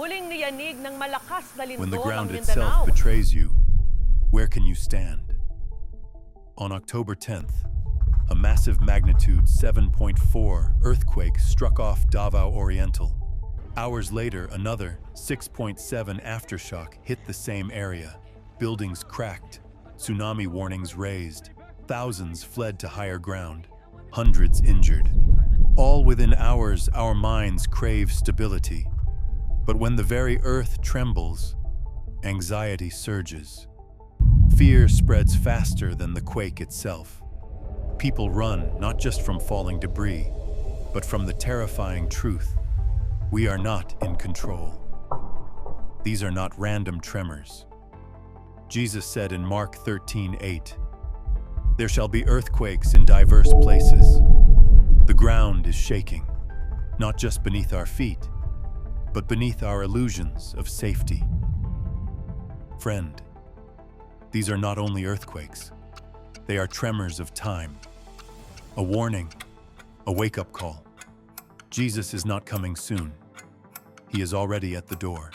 Muling niyanig ng malakas na When the lindol ang ground Mindanao. itself betrays you, where can you stand? On October 10th, a massive magnitude 7.4 earthquake struck off Davao Oriental. Hours later, another 6.7 aftershock hit the same area. Buildings cracked, tsunami warnings raised, thousands fled to higher ground, hundreds injured. All within hours, our minds crave stability. But when the very earth trembles, anxiety surges. Fear spreads faster than the quake itself. People run not just from falling debris, but from the terrifying truth: we are not in control. These are not random tremors. Jesus said in Mark 13:8, "There shall be earthquakes in diverse places." The ground is shaking, not just beneath our feet, but beneath our illusions of safety. Friend, these are not only earthquakes, they are tremors of time. A warning, a wake-up call. Jesus is not coming soon. He is already at the door.